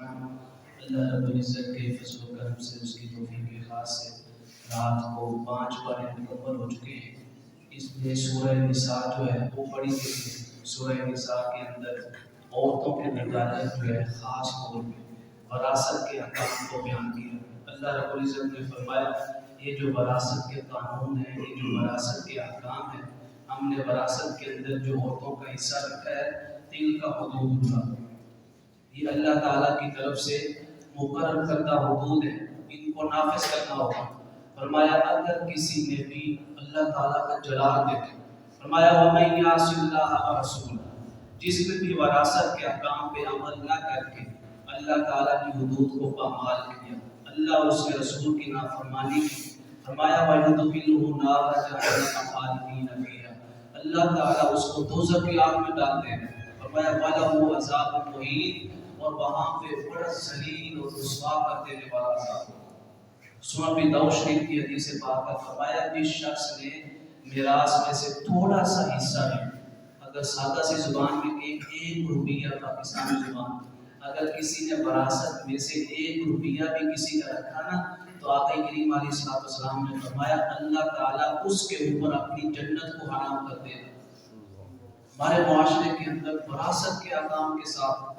اللہ رب العزت کے فضل و کرم سے اس کی توفیق خاص سے رات کو 5 بار مکمل ہو چکے ہیں۔ اس لیے سورہ نساء جو ہے وہ پڑھی گئی ہے۔ سورہ نساء کے اندر عورتوں کے متعلق جو ہے خاص طور پہ وراثت کے احکام کو بیان کیا۔ اللہ رب العزت نے فرمایا یہ جو وراثت کے قانون ہیں، یہ جو وراثت کے احکام ہیں، ہم نے وراثت کے اندر جو عورتوں کا حصہ رکھا ہے تل کا حدود اللہ، یہ اللہ تعالیٰ کی طرف سے مقرر کردہ حدود ہیں، ان کو نافذ کرنا ہوگا۔ فرمایا اگر کسی نے بھی اللہ تعالیٰ کا جلال دیکھے، فرمایا وَمَن يَعْصِ اللَّهَ وَرَسُولَهُ، جس نے بھی وراثت کے احکام پہ عمل نہ کر کے اللہ تعالیٰ کی حدود کو پامال کیا، اللہ اس کے رسول کی نافرمانی کی، فرمایا وَيُدْخِلُهُ نَارَ جَهَنَّمَ خَالِدِينَ فِيهَا، اللہ تعالیٰ اس کو دوزخ کی آگ میں ڈال دے گا۔ فرمایا وَلَهُ عَذَابٌ مُهِينٌ، اور وہاں پہ بڑا ذلیل اور رسوا کر دینے والا عذاب۔ سنن ابی داؤد شریف کی حدیث پاک کا فرمایا جس شخص نے میراث میں سے تھوڑا سا حصہ لیا، اگر سادہ سی زبان میں ایک روپیہ پاکستانی زبان، اگر کسی نے وراثت میں سے 1 روپیہ بھی کسی کا رکھا نا، تو آقا کریم علیہ الصلوۃ والسلام نے فرمایا اللہ تعالیٰ اس کے اوپر اپنی جنت کو حرام کر دے گا۔ ہمارے معاشرے کے اندر وراثت کے احکام کے ساتھ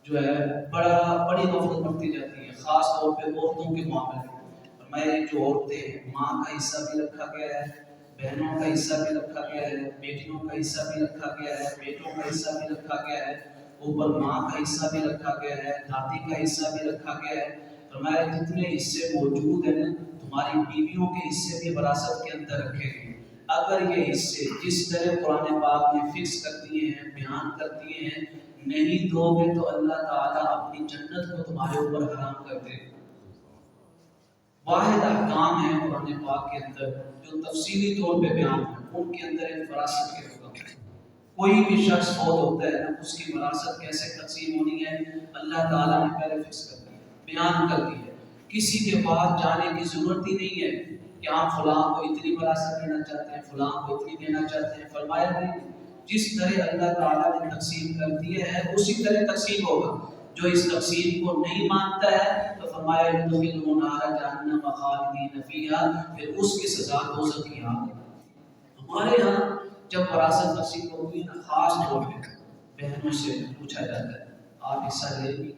جو ہے بڑی غفلت برتی جاتی ہے، خاص طور پہ عورتوں کے معاملے میں۔ فرمایا جو عورتیں ہیں، ماں کا حصہ بھی رکھا گیا ہے، بہنوں کا حصہ بھی رکھا گیا ہے، بیٹیوں کا حصہ بھی رکھا گیا ہے، بیٹوں کا حصہ بھی رکھا گیا ہے، اوپر ماں کا حصہ بھی رکھا گیا ہے، دادی کا حصہ بھی رکھا گیا ہے۔ فرمایا جتنے حصے موجود ہیں تمہاری بیویوں کے حصے بھی وراثت کے اندر رکھے گئے، اگر یہ حصے جس طرح قرآن پاک نے فکس کر دیے ہیں، بیان کر دیے ہیں، نہیں دو گے تو اللہ تعالیٰ اپنی جنت کو تمہارے اوپر حرام کر دے گا۔ واحد احکام ہیں قرآن پاک کے اندر جو تفصیلی طور پہ بیان ہیں، ان کے اندر ایک وراثت کے حکم ہے۔ کوئی بھی شخص فوت ہوتا ہے نا، اس کی وراثت کیسے تقسیم ہونی ہے اللہ تعالیٰ نے پہلے فکس کر دی ہے، بیان کر دی ہے۔ کسی کے پاس جانے کی ضرورت ہی نہیں ہے کہ آپ فلاں کو اتنی وراثت دینا چاہتے ہیں، فلاں کو اتنی دینا چاہتے ہیں۔ فرمایا نہیں، جس طرح اللہ تعالیٰ نے تقسیم کر دی ہے اسی طرح تقسیم ہوگا۔ جو اس تقسیم کو نہیں مانتا ہے تو فرمایا يُدْخِلُهُ نَارَ جَهَنَّمَ خَالِدِينَ فِيهَا، پھر اس کی سزا دوزخ کی آگ ہے۔ ہمارے ہاں جب وراثت تقسیم ہوتی ہے نا، خاص طور پہ بہنوں سے پوچھا جاتا ہے آپ حصہ لے گی،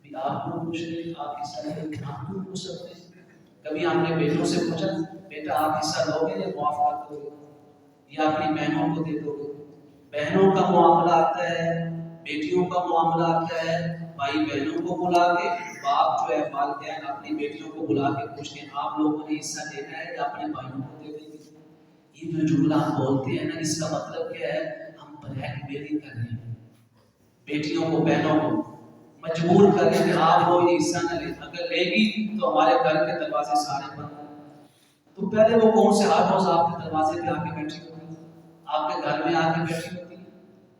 بھی آپ کو پوچھ لیں آپ حصہ لے گی، آپ کو پوچھ سکتے ہیں۔ کبھی ہم نے بیٹوں سے پوچھا بیٹا آپ حصہ لو گے یا معاف کر دو گے یا اپنی بہنوں کو دے دو گے؟ بہنوں کا معاملہ آتا ہے، بیٹیوں کا معاملہ آتا ہے، بھائی بہنوں کو بلا کے، باپ جو ہے والدین اپنی بیٹیوں کو بلا کے پوچھتے ہیں آپ لوگوں نے حصہ دینا ہے یا اپنے بھائیوں کو دے دیں گے؟ یہ جو جملہ ہم بولتے ہیں نا، اس کا مطلب کیا ہے؟ ہم بلیک میل کر رہے ہیں، بیٹیوں کو بہنوں کو مجبور کر رہے ہیں کہ آپ لوگ یہ حصہ نہ لیں، اگر لے گی تو ہمارے گھر کے دروازے سارے بند ہیں۔ تو پہلے وہ کون سے ہاتھ روز آپ کے دروازے پہ آ کے بیٹھی ہوتی ہے، آپ کے گھر میں آ کے بیٹھی ہوتی ہے،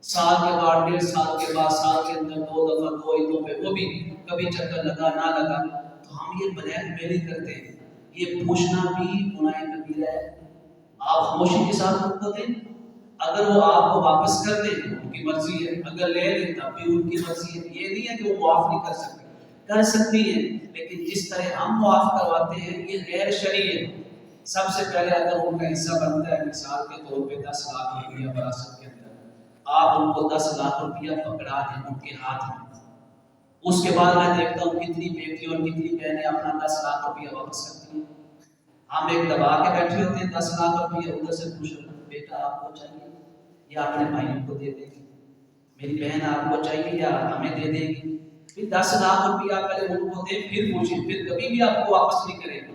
سال کے بعد 1.5 سال کے بعد سال کے اندر 2 دفعہ 2 عیدوں پہ وہ بھی کبھی چکر لگا نہ لگا، تو ہم یہ بلیک میل کرتے ہیں۔ یہ پوچھنا بھی گناہ کبیرہ ہے۔ آپ خاموشی کے ساتھ ان کو دیں، اگر وہ آپ کو واپس کر دیں ان کی مرضی ہے، اگر لے لیں تب بھی ان کی مرضی ہے۔ یہ نہیں ہے کہ وہ معاف نہیں کر سکتے، کر سکتی ہے، لیکن جس طرح ہم معاف کرواتے ہیں یہ غیر شرعی ہے۔ سب سے پہلے اگر ان کا حصہ بنتا ہے مثال کے طور پہ 10 لاکھ روپیہ وراثت کے اندر، آپ ان کو 10 لاکھ روپیہ پکڑا دیں ان کے ہاتھ میں، اس کے بعد میں دیکھتا ہوں کتنی بیٹی اور کتنی بہنیں اپنا 10 لاکھ روپیہ واپس کرتی ہیں۔ ہم ایک دبا کے بیٹھے ہوتے ہیں، 10 لاکھ روپیہ ادھر سے پوچھ رہے ہیں بیٹا آپ کو چاہیے یا اپنے بھائیوں کو دے دے گی، میری بہن آپ کو چاہیے یا ہمیں دے دے گی؟ پھر 10 لاکھ روپیہ پہلے ان کو دیں پھر پوچھیں، پھر کبھی بھی آپ کو واپس نہیں کرے گا۔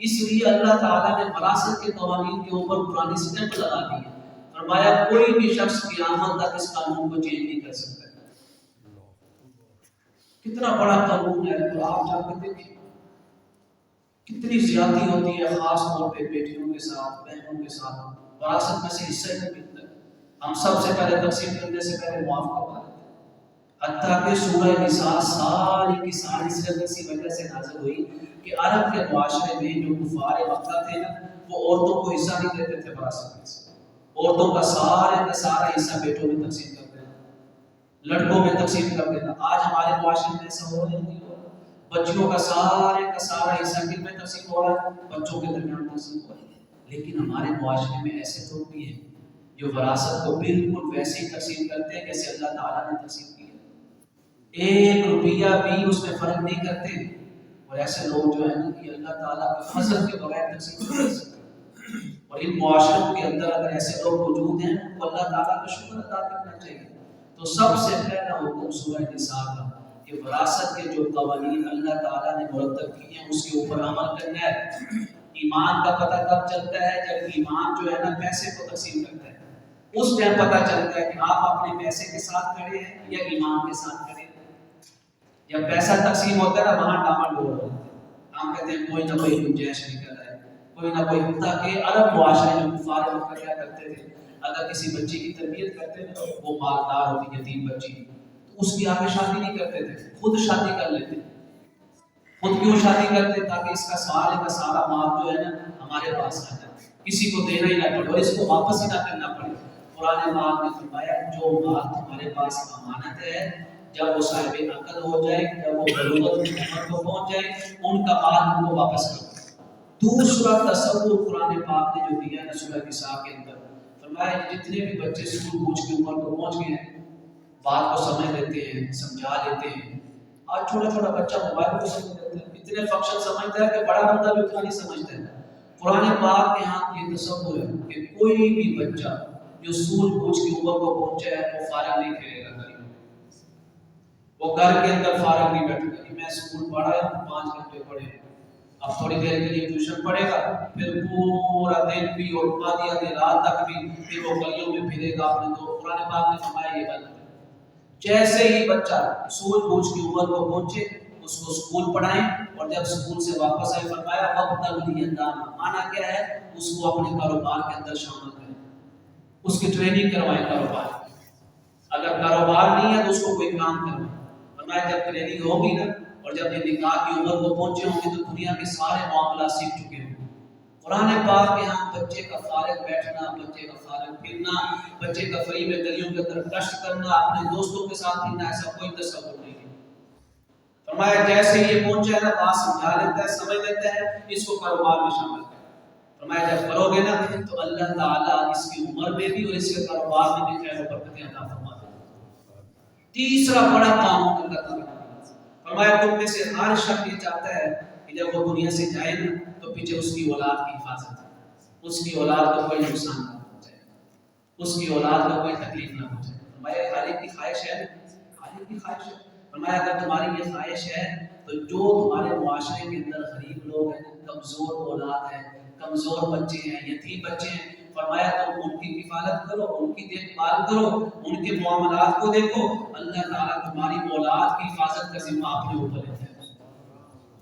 اس لیے اللہ تعالیٰ نے وراثت کے قوانین کے اوپر پرانی سٹیمپ لگا دی ہے۔ فرمایا کوئی بھی شخص قیامت تک اس قانون کو چینج نہیں کر سکتا۔ کتنا بڑا قانون ہے، تو آپ جا کے دیکھیں کتنی زیادتی ہوتی ہے، خاص طور پہ بیٹیوں کے ساتھ، بہنوں کے ساتھ۔ وراثت میں سے حصہ ہی نہیں ملتا، ہم سب سے پہلے تقسیم کرنے سے پہلے معاف کروا دیتے ہیں۔ حتیٰ کہ سورہ نساء ساری کی ساری صرف اسی وجہ سے نازل ہوئی کہ عرب کے معاشرے میں جو کفار مکہ تھے نا، وہ عورتوں کو حصہ نہیں دیتے تھے وراثت میں سے، عورتوں کا سارا حصہ بیٹوں میں تقسیم کرتے ہیں۔ لڑکوں میں تقسیم کر دینا. آج ہمارے معاشرے میں ایسا ہو رہا نہیں ہو رہا. بچیوں کا سارا حصہ کن میں تقسیم ہو رہا ہے؟ بچوں کے درمیان تقسیم ہو رہا ہے. لیکن ہمارے معاشرے میں ایسے لوگ بھی ہیں جو وراثت کو بالکل ویسے ہی تقسیم کرتے ہیں جیسے اللہ تعالیٰ نے تقسیم کیا. ایک روپیہ بھی اس میں فرق نہیں کرتے. اور ایسے لوگ جو ہیں نا کہ اللہ تعالیٰ کے فضل کے بغیر تقسیم نہیں کر سکتے. اور ان معاشروں کے اندر اگر ایسے لوگ موجود ہیں تو اللہ تعالیٰ کا شکر ادا کرنا چاہیے. تو سب سے پہلا حکم سورہ نساء کا کہ وراثت کے جو قوانین اللہ تعالیٰ نے مرتب کیے ہیں اس کے اوپر عمل کرنا ہے. ایمان کا پتہ کب چلتا ہے؟ جب ایمان جو ہے نا پیسے کو تقسیم کرتا ہے. اس ٹائم پتہ چلتا ہے کہ آپ اپنے پیسے کے ساتھ کھڑے ہیں یا ایمان کے ساتھ کھڑے ہیں. جب پیسہ تقسیم ہوتا ہے نا وہاں ڈاما ڈول ہوتا ہے. ہم کہتے ہیں کوئی نہ کوئی گنجائش نکل آئے, کوئی نہ کوئی. تاکہ عرب معاشرے میں کفار مکہ کیا کرتے تھے, اگر کسی بچی کی تربیت کرتے تھے وہ مالدار ہوتی یتیم بچی تو اس کی آگے شادی نہیں کرتے تھے, خود شادی کر لیتے. خود کیوں شادی کرتے؟ تاکہ اس کا سارا مال جو ہے نا ہمارے پاس آ جائے, کسی کو دینا ہی نہ پڑے اور اس کو واپس ہی نہ کرنا پڑے. قرآن پاک نے فرمایا جو مال تمہارے پاس امانت ہے جب وہ صاحب عقل ہو جائے, جب وہ بلوغت عمر کو پہنچ جائے, ان کا مال ان کو واپس کرو. دوسرا تصور قرآن پاک نے جو دیا ہے سورہ نساء کے اندر, فرمایا جتنے بھی بچے اسکول پہنچ کے عمر کو پہنچ گئے ہیں, بات کو سمجھ لیتے ہیں, سمجھا لیتے ہیں. آج چھوٹا چھوٹا بچہ موبائل کو سمجھ لیتا ہے, اتنے فنکشن سمجھتا ہے کہ بڑا بندہ بھی اتنا نہیں سمجھتا ہے. قرآن پاک کے ہاں یہ تصور ہے کہ کوئی بھی بچہ جو اسکول پہنچ کے عمر کو پہنچا ہے وہ فارغ نہیں پھرے گا گھر میں. وہ گھر کے اندر فارغ نہیں بیٹھے گا کہ میں اسکول پڑھا ہے 5 گھنٹے پڑھے, اب تھوڑی دیر کے لیے ٹیوشن پڑھے گا, پھر پورا دن بھی اور آدھی رات تک بھی پھر وہ گلیوں میں پھرے گا اپنے. تو قرآن پاک نے فرمایا یہ غلط ہے. جیسے ہی بچہ سوچ بوجھ کی عمر کو پہنچے اس کو اسکول پڑھائیں, اور جب اسکول سے واپس آئے فرمایا وقت الیتام, مانا کیا ہے اس کو اپنے کاروبار کے اندر شامل کریں, اس کی ٹریننگ کروائیں کاروبار. اگر کاروبار نہیں ہے تو اس کو کوئی کام کروائیں. فرمایا جب ٹریننگ ہوگی نا اور جب یہ نکاح کی عمر کو پہنچے ہوں گے تو دنیا کے سارے معاملات سیکھ چکے ہوں گے. قرآن پاک کے ہاں بچے کا فارغ بیٹھنا, بچے کا فارغ پھرنا, بچے کا فری میں گلیوں کے اندر کشت کرنا, اپنے دوستوں کے ساتھ پھرنا, ایسا کوئی تصور نہیں ہے. فرمایا جیسے یہ پہنچ جائے گا بات سمجھا لیتا ہے, سمجھ لیتا ہے, اس کو کاروبار میں شامل کرے. فرمایا جب کرو گے نا تو اللہ تعالیٰ اس کی عمر میں بھی اور اس کے کاروبار میں بھی خیر و برکتیں عطا فرما دے گا. تیسرا بڑا قانون اللہ تعالیٰ نے فرمایا تم میں سے ہر شخص یہ چاہتا ہے کہ جب وہ دنیا سے جائے نا تو پیچھے اس کی اولاد کی حفاظت ہے, اس کی اولاد کو کوئی نقصان نہ پہنچائے, اس کی اولاد کو کوئی تکلیف نہ پہنچائے. فرمایا خالق کی خواہش ہے, خالق کی خواہش ہے. فرمایا اگر تمہاری یہ خواہش ہے تو جو تمہارے معاشرے کے اندر غریب لوگ ہیں, کمزور اولاد ہیں, کمزور بچے ہیں, یتیم بچے ہیں, فرمایا تم ان کی کفالت کرو, ان کی دیکھ بھال کرو, ان کے معاملات کو دیکھو. اللہ تعالیٰ تمہاری اولاد کی حفاظت کا ذمہ اپنے اوپر لیتا ہے.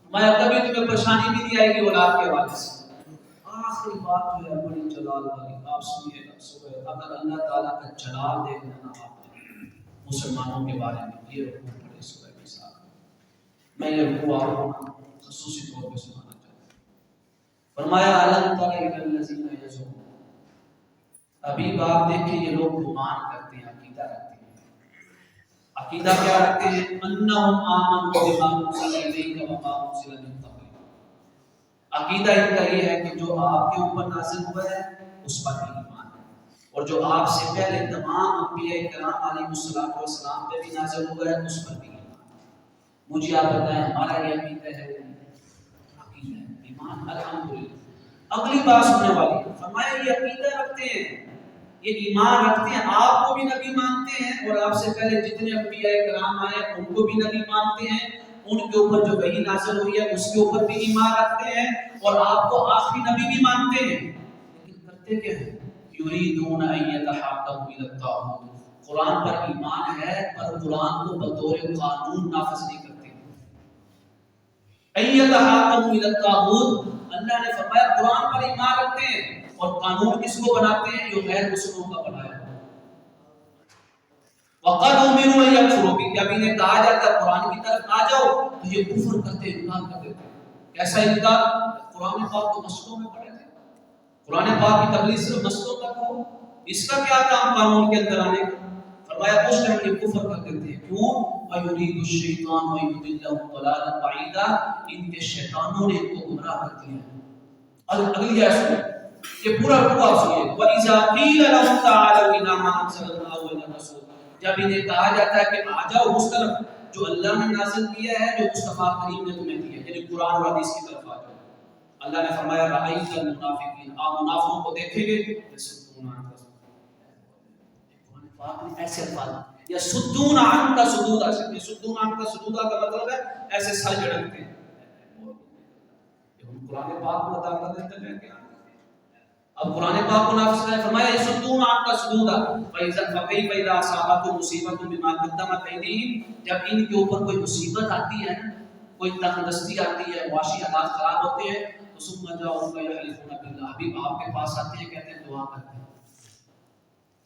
فرمایا کبھی تمہیں پریشانی بھی نہیں آئے گی اولاد کے حوالے سے. آخری بات جو ہے بڑی جلال والی, آپ سنیے گا سورہ, اگر اللہ تعالیٰ کا جلال دیکھنا نا آپ مسلمانوں کے بارے میں, یہ رکوع پڑھے سورہ نساء. میں یہ رکوع آپ کو خصوصی طور پہ سنانا چاہتا ہوں. فرمایا الم تر الی الذین یزعمون, ابھی آپ دیکھیں یہ لوگ گمان کرتے ہیں, عقیدہ رکھتے ہیں. عقیدہ کیا رکھتے ہیں؟ انہم آمنوا بما انزل الیک وما انزل من قبلک. عقیدہ ان کا یہ ہے کہ جو آپ کے اوپر نازل ہوا ہے اس پر بھی ایمان ہے, اور جو آپ سے پہلے تمام انبیاء کرام علیہ السلام پہ بھی نازل ہوا ہے اس پر بھی ایمان ہے. مجھے آپ بتائیں ہمارا یہ عقیدہ ہے, عقیدہ ہے ایمان الحمدللہ. اگلی بات سننے والی ہے, فرمایا یہ عقیدہ رکھتے ہیں, یہ ایمان رکھتے ہیں, آپ کو بھی نبی مانتے ہیں, اور آپ سے پہلے جتنے انبیاء کرام آئے ان کو بھی نبی مانتے ہیں, ان کے اوپر جو وحی نازل ہوئی ہے اس کے اوپر بھی ایمان رکھتے ہیں, اور آپ کو آخری نبی بھی مانتے ہیں. لیکن کرتے کیا ہیں؟ یریدون ان یتحاکموا الی الطاغوت. قرآن پر ایمان ہے پر قرآن کو بطور قانون نافذ نہیں کرتے. ان یتحاکموا الی الطاغوت, اللہ نے فرمایا قرآن پر ایمان رکھتے ہیں اور قانون کس کو بناتے ہیں؟ جو غیر مسلموں کا بنایا. وقد امروا ان یکفروا بہ, جب انہیں کہا جاتا ہے قرآن کی طرف آ جاؤ تو یہ کفر کرتے, انکار کر دیتے. کیسا انکار؟ قرآن پاک کو مسجدوں میں پڑھے تھے, قرآن پاک کی تبلیغ صرف مسجدوں تک ہو, اس کا کیا کام قانون کے اندر آنے کا؟ فرمایا اس ٹائم یہ کفر کر دیتے ہیں. کیوں؟ وَيُرِيدُ الشَّيْطَانُ وَيُضِلَّهُمْ ضَلَالًا بَعِيدًا. ان کے شیطانوں نے ان کو گمراہ کر دیا ہے. اگلی آیت سنیں، یہ پورا آپ سنیے. وَإِذَا قِيلَ لَهُمْ تَعَالَوْا إِلَىٰ مَا أَنزَلَ اللَّهُ وَإِلَى الرَّسُولِ، جب انہیں کہا جاتا ہے کہ آ جاؤ اس طرف جو اللہ نے نازل کیا ہے، جو مصطفیٰ کریم نے تمہیں دیا ہے، یعنی قرآن اور حدیث کی طرف آ جاؤ. اللہ نے فرمایا رَأَيْتَ الْمُنَافِقِينَ، آپ منافقوں کو دیکھیں گے يَصُدُّونَ عَنكَ صُدُودًا. قرآن پاک نے ایسے الفاظ يَصُدُّونَ عَنكَ صُدُودًا، يَصُدُّونَ عَنكَ صُدُودًا کا مطلب ہے ایسے سر جھڑکتے ہیں. قرآن پاک کو عطا کر دیتے ہیں کیا؟ اب قرآن پاک کو نافذ نے فرمایا يَصُدُّونَ عَنكَ صُدُودًا فَكَيْفَ إِذَا أَصَابَتْهُم مُّصِيبَةٌ بِمَا قَدَّمَتْ أَيْدِيهِمْ. جب ان کے اوپر کوئی مصیبت آتی ہے نا، کوئی تنگدستی آتی ہے، معاشی حالات خراب ہوتے ہیں، تو ثم جاءوك يحلفون بالله، حبیب آپ کے پاس آتے ہیں کہتے ہیں دعا کرتے ہیں،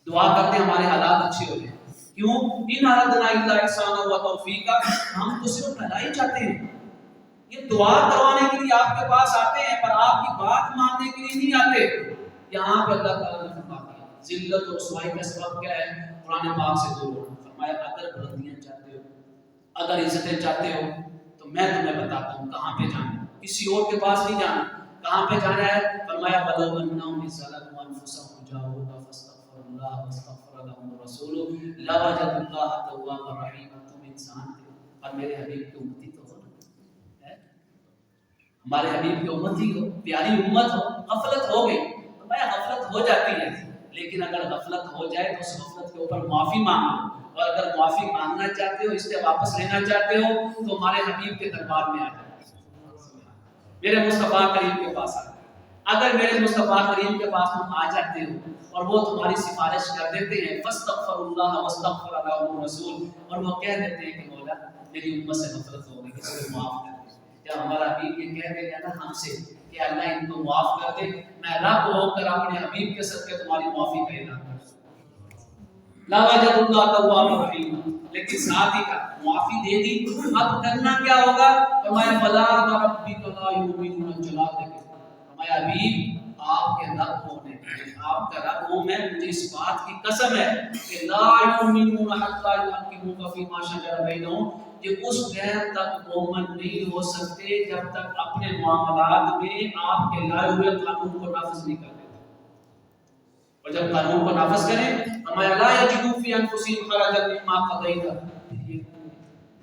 دعا کرتے ہیں ہمارے حالات اچھے ہو جائیں. کیوں؟ ان اردنا الا احسانا وتوفیقا، ہم تو صرف بھلائی چاہتے ہیں. یہ دعا کروانے کے لیے آپ کے پاس آتے ہیں، پر آپ کی بات ماننے کے لیے نہیں آتے. یہاں پہ اللہ تعالیٰ نے فرمایا ذلت و رسوائی کا سبب کیا ہے؟ قرآن پاک سے دور ہونا. فرمایا اگر بلندیاں چاہتے ہو، اگر عزتیں چاہتے ہو، تو میں تمہیں بتاتا ہوں کہاں پہ جانا. کسی اور کے پاس نہیں جانا. کہاں پہ جانا ہے؟ فرمایا وَلَوْ أَنَّهُمْ إِذْ ظَلَمُوا أَنفُسَهُمْ جَاءُوكَ فَاسْتَغْفَرُوا اللَّهَ وَاسْتَغْفَرَ لَهُمُ الرَّسُولُ لَوَجَدُوا اللَّهَ تَوَّابًا رَحِيمًا. تم انسان تھے اور میرے حبیب کی امتی تو ہو، ہمارے حبیب کی امتی ہو، پیاری امت ہو. غفلت ہو گئی، فرمایا غفلت ہو جاتی ہے، لیکن اگر غفلت ہو جائے تو اس غفلت کے اوپر معافی مانگو. اور اگر معافی مانگنا چاہتے ہو، اس سے واپس لینا چاہتے ہو، تو ہمارے حبیب کے دربار میں آ جائے، میرے مصطفیٰ کریم کے پاس آ جائے. اگر میرے مصطفیٰ کریم کے پاس تم آ جاتے ہو اور وہ تمہاری سفارش کر دیتے ہیں فاستغفر اللہ واستغفر لهم الرسول، اور وہ کہہ دیتے ہیں کہ مولا میری امت سے غفلت ہو گئی، اس کو معاف کر دے. جب ہمارا حبیب یہ کہہ دے گا نا ہم سے کہ اللہ ان کو معاف کر دے، میں رب ہو کر اپنے حبیب کے صدقے تمہاری معافی کا اعلان کرتا ہوں. لا وجد اللہ تواب رحیم. لیکن ساتھ ہی کا معافی دے دی، اب کرنا کیا ہوگا؟ فرمایا فلا ربک لا یؤمنون. جلال دے کے فرمایا حبیب آپ کے رب ہونے، آپ کا رب ہوں میں، مجھے اس بات کی قسم ہے کہ لا یؤمنون حتی یحکموک فیما شجر بینہم، کہ اس ٹائم تک مومن نہیں ہو سکتے جب تک اپنے معاملات میں آپ کے لائے ہوئے قانون کو نافذ نہیں کر دیتے. اور جب قانون کو نافذ کریں فرمایا لا یجدوا فی انفسہم حرجا مما قضیت.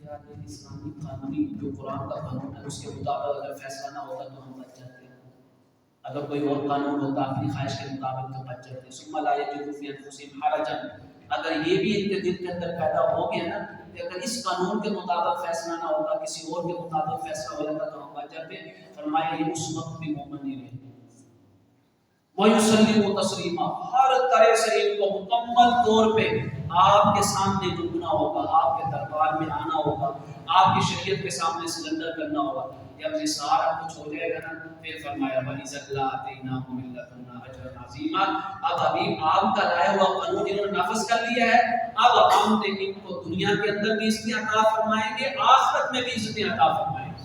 یار اسلامی قانونی جو قرآن کا قانون ہے اس کے مطابق اگر فیصلہ نہ ہوتا تو ہم بچ جاتے ہیں، اگر کوئی اور قانون ہوتا اپنی خواہش کے مطابق تو بچ جاتے. ثم لا یجدوا فی انفسہم حرجا، اگر یہ بھی ان کے دل کے اندر پیدا ہو گیا نا کہ اگر اس قانون کے مطابق فیصلہ نہ ہوتا کسی اور کے مطابق فیصلہ ہو جاتا تو ہم بچ جاتے. فرمایا یہ اس وقت بھی مومن نہیں رہے. وَيُسَلِّمُ تَسْلِيمًا، ہر طرح سے ان کو مکمل طور پہ آپ کے سامنے جھکنا ہوگا، آپ کے دربار میں آنا ہوگا، آپ کی شریعت کے سامنے سرنڈر کرنا ہوگا. جب یہ سارا کچھ ہو جائے گا نا پھر فرمایا وَإِذَا لَآتَيْنَاهُم مِّن لَّدُنَّا أَجْرًا عَظِيمًا. اب ابھی آپ کا لائے ہوا قانون انہوں نے نافذ کر لیا ہے، اب ہم ان کو دنیا کے اندر بھی عزتیں عطا فرمائیں گے، آخرت میں بھی عزتیں عطا فرمائیں گے.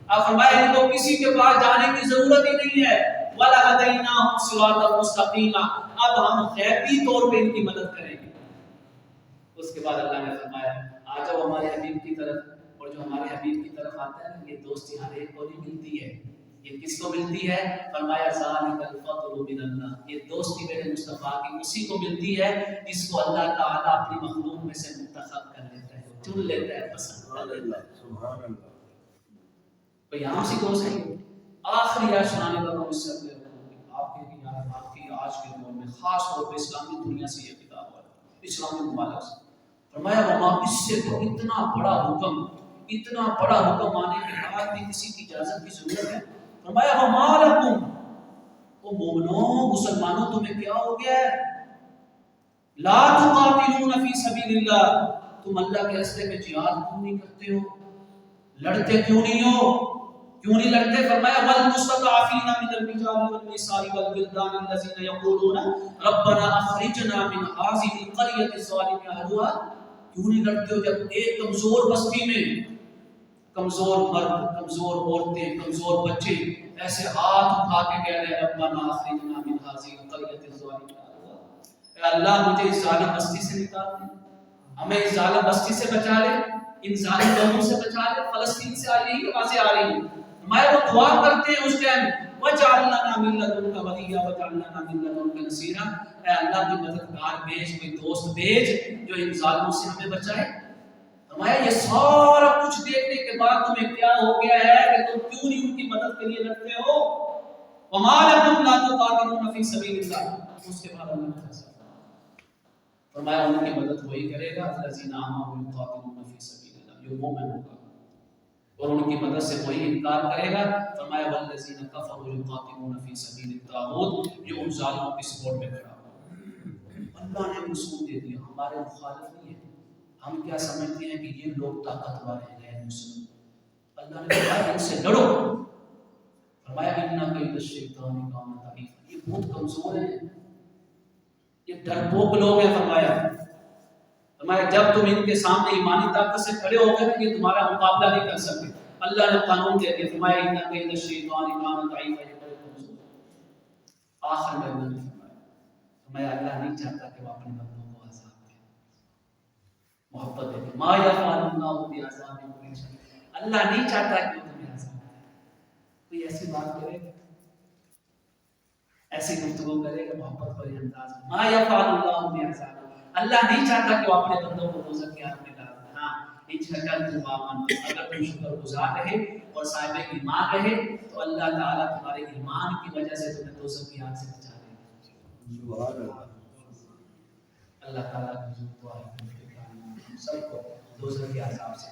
اب فرمایا ان کو کسی کے پاس جانے کی ضرورت ہی نہیں ہے. وَلَهَدَيْنَاهُمْ صِرَاطًا مُسْتَقِيمًا، اب ہم غیبی طور پہ ان کی مدد کریں گے. اس کے بعد اللہ نے فرمایا آ جاؤ ہمارے حبیب کی طرف. اور جو ہمارے حبیب کی طرف آتا ہے نا یہ دوستی ہر ایک کو نہیں ملتی ہے. یہ کس کو ملتی ہے؟ فرمایا ذَلِكَ الْفَضْلُ مِنَ اللَّهِ، یہ دوستی میرے مصطفیٰ کی اسی کو ملتی ہے جس کو اللہ تعالیٰ اپنی مخلوق میں سے منتخب کر لیتا ہے، چن لیتا ہے، پسند کر لیتا ہے. سبحان اللہ. کوئی عام سی دوست ہے. آخری آیت سنانے کا میں اس سے اپنے آپ کے یاد آپ کی آج کے دور میں خاص طور پہ اسلامی دنیا سے یہ کتاب ہے اسلامی ممالک سے. فرمایا وما، اس سے تو اتنا بڑا حکم آنے کے بعد بھی کسی کی اجازت کی ضرورت ہے. فرمایا وما لکم، او مومنوں مسلمانوں تمہیں کیا ہو گیا ہے؟ لا تقاتلون فی سبیل اللہ، تم اللہ کے راستے میں جہاد کیوں نہیں کرتے ہو؟ لڑتے کیوں نہیں ہو؟ کیوں نہیں لڑتے؟ فرمایا والمستضعفین من الرجال والنساء والولدان الذین یقولون ربنا اخرجنا من هذه القرية الظالم اهلها. کیوں نہیں لڑتے ہو جب ایک کمزور بستی میں کمزور مرد، کمزور عورتیں، کمزور بچے ایسے ہاتھ اٹھا کے کہہ رہے ربنا اخرجنا من هذه القرية الظالم اهلها، اے اللہ مجھے اس ظالم بستی سے نکال دے، ہمیں اس ظالم بستی سے بچا لے، ان ظالم لوگوں سے بچا لے۔ فلسطین سے آ رہی ہے، وہاں سے آ رہی ہے، ہمارے وہ دعا کرتے ہیں اس ٹائم، وَجَعَلْ لَنَا مِن لَّدُنْكَ وَلِيًّا وَاجْعَلْ لَنَا مِن لَّدُنْكَ نَصِيرًا۔ اے اللہ کوئی مددگار بھیج، کوئی دوست بھیج جو ان ظالموں سے ہمیں بچائے۔ فرمایا یہ سارا کچھ دیکھنے کے بعد تمہیں کیا ہو گیا ہے کہ تم کیوں نہیں ان کی مدد کے لیے لڑتے ہو؟ وَمَا لَكُمْ لَا تُقَاتِلُونَ فِي سَبِيلِ اللَّهِ۔ اس کے بعد اللہ نے فیصلہ فرمایا ان کی مدد وہی کرے گا الذین آمنوا یقاتلون فی سبیل اللہ، جو مومن ہوگا، اور ان کی مدد سے وہی انکار کرے گا۔ فرمایا والذین کفروا یقاتلون فی سبیل الطاغوت، جو ان ظالموں کی سپورٹ میں کھڑا ہوگا۔ اللہ نے اصول دے دیا، ہمارے مخالف نہیں ہے۔ ہم کیا سمجھتے ہیں کہ یہ لوگ طاقتور ہیں، غیر مسلم۔ اللہ نے فرمایا ان سے لڑو۔ فرمایا ان کید الشیطان کان ضعیفا، یہ بہت کمزور ہیں، یہ ڈرپوک لوگ ہیں۔ فرمایا جب تم ان کے سامنے ایمانی طاقت سے کھڑے ہو گئے یہ تمہارا مقابلہ نہیں کر سکتے۔ اللہ نے قانون دے دیا، فرمایا ان کید الشیطان کان ضعیفا، یہ بڑے کمزور ہیں۔ آخر میں اللہ نے فرمایا اللہ نہیں چاہتا کہ وہ اپنے بندوں کو عذاب دے، محبت ہے۔ ما یفعل اللہ بعذابکم، اللہ نہیں چاہتا کہ وہ تمہیں عذاب دے۔ کوئی ایسی بات کرے گا، ایسی گفتگو کرے گا محبت بھرے انداز میں، ما یفعل اللہ بعذابکم، اللہ نہیں چاہتا کہ وہ اپنے بندوں کو دوزخ کی آگ میں ڈال دے۔ ہاں ان شکرتم وآمنتم، اگر تم شکر گزار رہے اور صاحب ایمان رہے تو اللہ تعالیٰ تمہارے ایمان کی وجہ سے تمہیں دوزخ کی آگ سے بچا لے گا۔ اللہ تعالیٰ کی دعا ہے ہم سب کو دوزخ کے عذاب سے